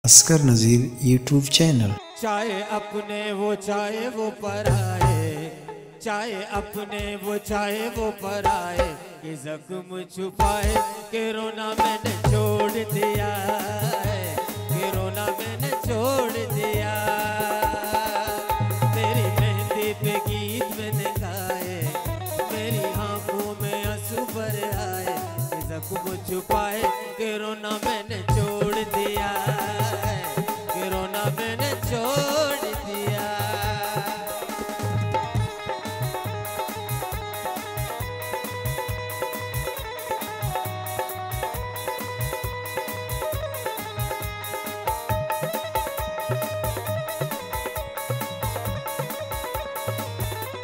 असगर नज़ीर YouTube channel. चाहे अपने वो चाहे वो पराए, चाहे अपने वो चाहे वो पराए, कि जख्म छुपाए कि रोना मैंने छोड़ दिया है, कि रोना मैंने छोड़ दिया। तेरी मेहंदी पे गीत मैंने गाए, मेरी आंखों में आंसू भर आए, कि जख्म छुपाए कि रोना मैंने छोड़ दिया है, कि रोना मैंने छोड़ दिया।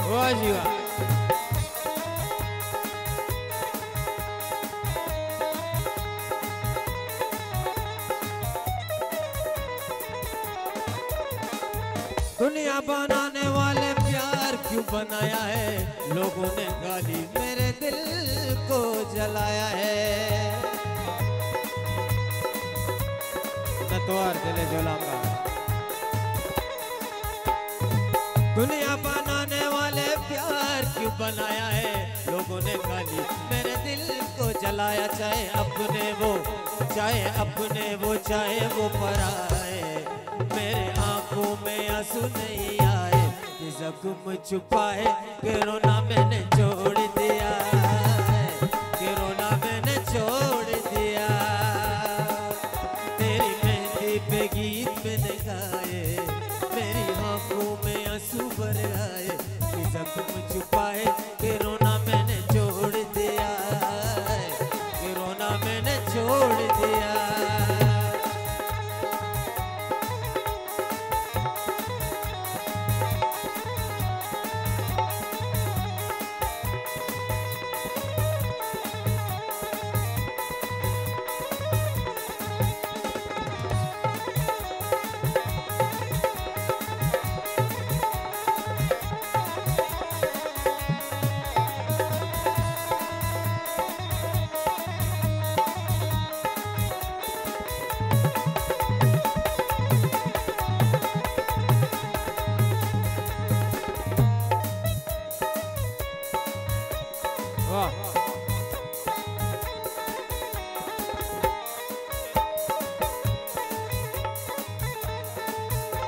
वाह जी वाह। दुनिया बनाने वाले प्यार क्यों बनाया है, लोगों ने गाली मेरे दिल को जलाया है। नतवार दिले जलाऊंगा। दुनिया बनाने वाले प्यार क्यों बनाया है, लोगों ने गाली मेरे दिल को जलाया। चाहे अपने वो चाहे अपने वो चाहे वो पराए, मेरे आंखों में आंसू नहीं आए, कि जख्म छुपाए कि रोना मैंने छोड़ दिया है, कि रोना मैंने छोड़ दिया। तेरी मेहंदी पे गीत मैंने गाए, मेरी आंखों में आंसू भर आए, कि जख्म छुपाए कि रोना मैंने छोड़ दिया है, कि रोना मैंने छोड़ दिया।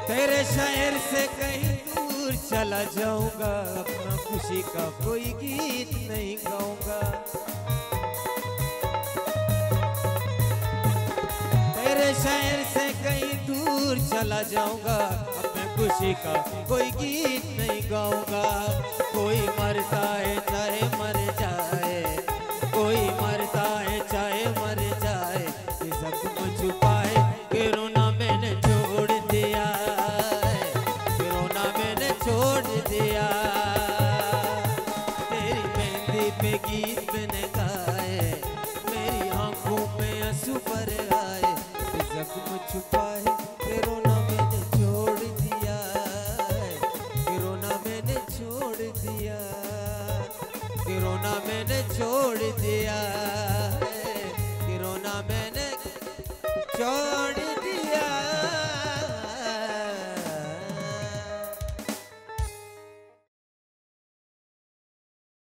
तेरे शहर से कहीं दूर चला जाऊंगा, अपना खुशी का कोई गीत नहीं गाऊंगा। तेरे शहर से कहीं दूर चला जाऊंगा, अपने खुशी का कोई गीत नहीं गाऊंगा। कोई मरता है चाहे मर जाए,